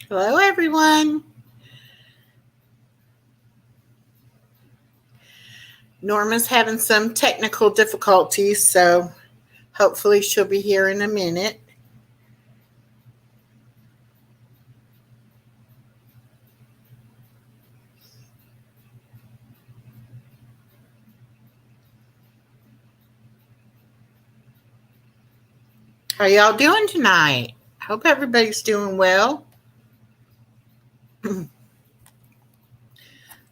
Hello, everyone. Norma's having some technical difficulties, so hopefully she'll be here in a minute. How y'all doing tonight? Hope everybody's doing well.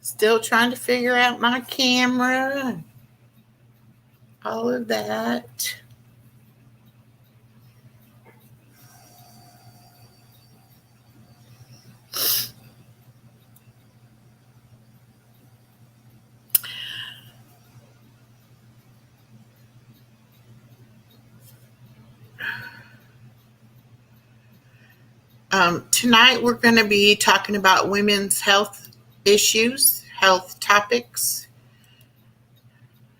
Still trying to figure out my camera, all of that. Tonight we're going to be talking about women's health issues, health topics.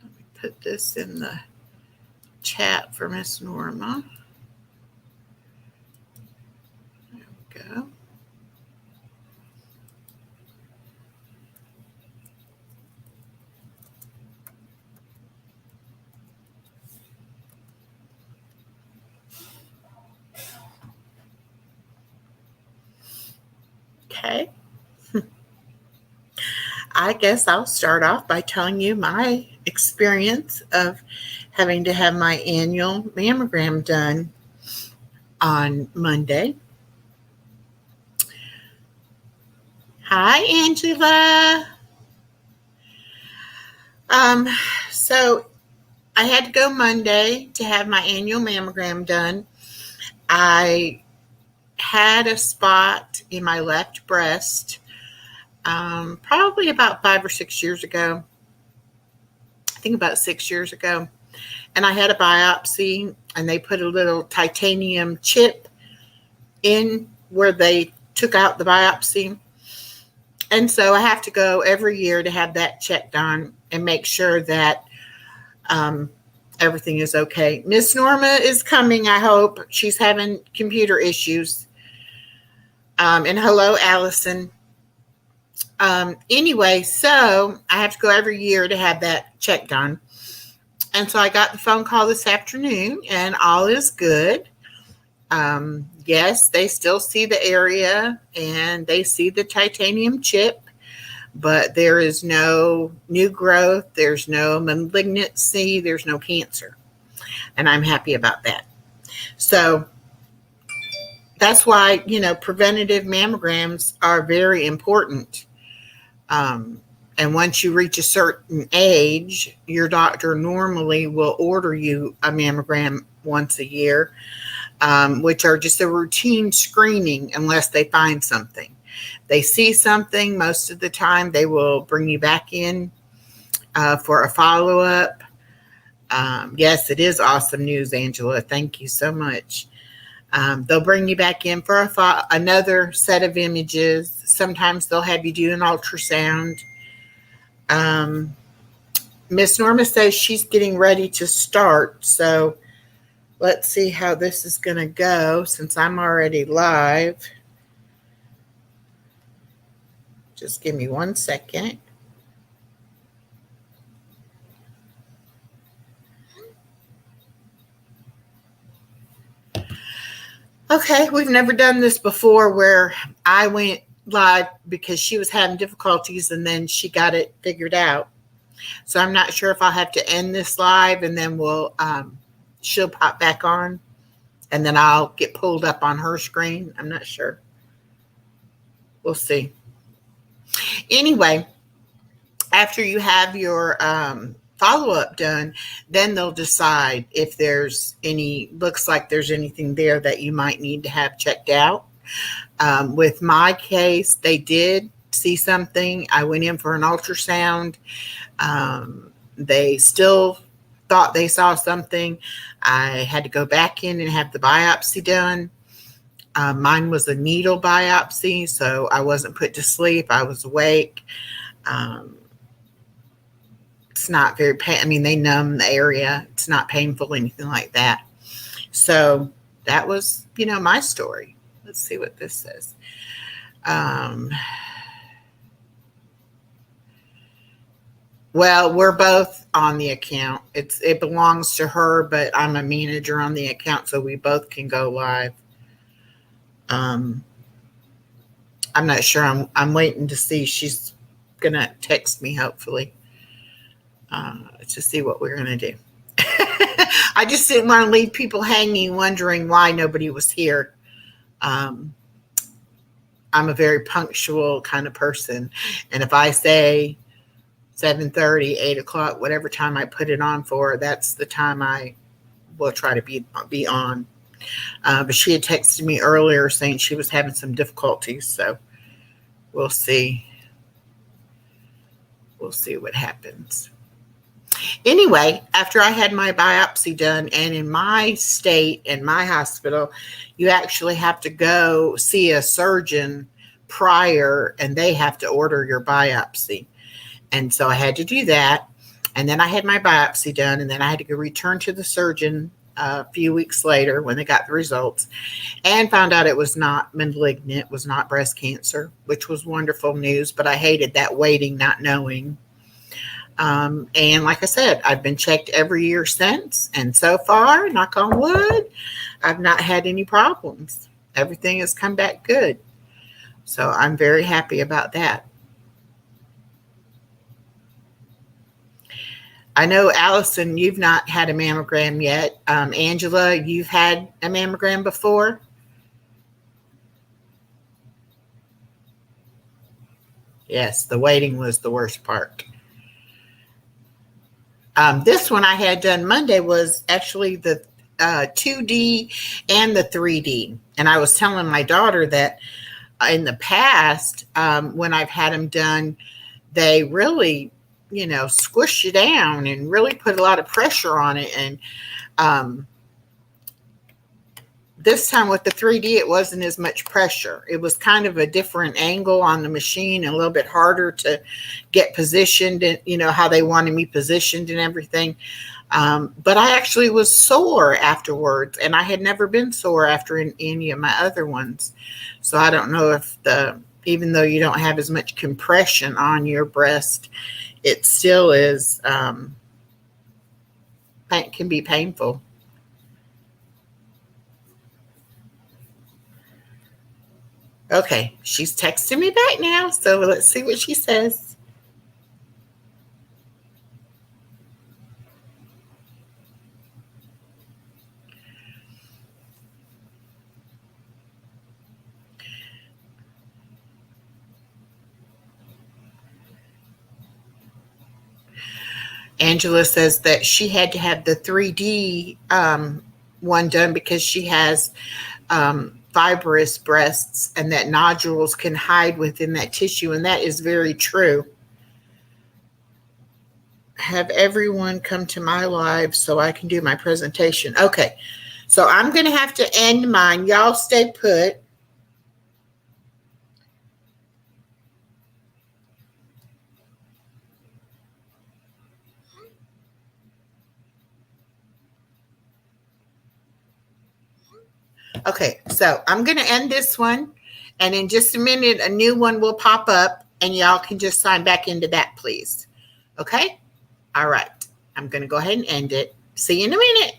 Let me put this in the chat for Miss Norma. There we go. Okay. I guess I'll start off by telling you my experience of having to have my annual mammogram done on Monday. Hi, Angela. Um, so I had to go Monday to have my annual mammogram done. I had a spot in my left breast, probably about 5 or 6 years ago. I think about 6 years ago. And I had a biopsy, and they put a little titanium chip in where they took out the biopsy. And so I have to go every year to have that checked on and make sure that everything is okay. Miss Norma is coming, I hope. She's having computer issues. And hello, Allison. Anyway, so I have to go every year to have that checked on. And so I got the phone call this afternoon, and all is good. Yes, they still see the area and they see the titanium chip, but there is no new growth, there's no malignancy, there's no cancer. And I'm happy about that. So that's why, preventative mammograms are very important. And once you reach a certain age, your doctor normally will order you a mammogram once a year, which are just a routine screening unless they find something. They see something, most of the time they will bring you back in for a follow-up. Yes, it is awesome news, Angela. Thank you so much. They'll bring you back in for another set of images. Sometimes they'll have you do an ultrasound. Miss Norma says she's getting ready to start, so let's see how this is going to go since I'm already live. Just give me 1 second. Okay, we've never done this before where I went live because she was having difficulties and then she got it figured out. So I'm not sure if I'll have to end this live and then she'll pop back on and then I'll get pulled up on her screen. I'm not sure. We'll see. Anyway, after you have your follow-up done, then they'll decide if looks like there's anything there that you might need to have checked out. With my case, they did see something. I went in for an ultrasound. They still thought they saw something. I had to go back in and have the biopsy done. Mine was a needle biopsy, so I wasn't put to sleep. I was awake. It's not very they numb the area. It's not painful, anything like that. So that was, my story. Let's see what this says. Um, well, we're both on the account. It belongs to her, but I'm a manager on the account, so we both can go live. Um, I'm not sure. I'm waiting to see. She's gonna text me hopefully to see what we're gonna do. I just didn't want to leave people hanging, wondering why nobody was here. Um, I'm a very punctual kind of person, and if I say 7:30, 8 o'clock, whatever time I put it on for, that's the time I will try to be on. But she had texted me earlier saying she was having some difficulties, so we'll see. We'll see what happens. Anyway, after I had my biopsy done, and in my state and my hospital, you actually have to go see a surgeon prior, and they have to order your biopsy. And so I had to do that. And then I had my biopsy done, and then I had to go return to the surgeon a few weeks later when they got the results, and found out it was not malignant, was not breast cancer, which was wonderful news. But I hated that waiting, not knowing. And like I said, I've been checked every year since. And so far, knock on wood, I've not had any problems. Everything has come back good. So I'm very happy about that. I know, Allison, you've not had a mammogram yet. Angela, you've had a mammogram before? Yes, the waiting was the worst part. This one I had done Monday was actually the 2D and the 3D. And I was telling my daughter that in the past, when I've had them done, they really, squish you down and really put a lot of pressure on it. And this time with the 3D, it wasn't as much pressure. It was kind of a different angle on the machine, and a little bit harder to get positioned, and how they wanted me positioned and everything. But I actually was sore afterwards, and I had never been sore after any of my other ones. So I don't know if even though you don't have as much compression on your breast, it still is, can be painful. Okay, she's texting me back now, so let's see what she says. Angela says that she had to have the 3D one done because she has fibrous breasts, and that nodules can hide within that tissue, and that is very true. Have everyone come to my live so I can do my presentation. Okay, so I'm going to have to end mine. Y'all stay put. Okay, so I'm going to end this one, and in just a minute, a new one will pop up, and y'all can just sign back into that, please. Okay? All right. I'm going to go ahead and end it. See you in a minute.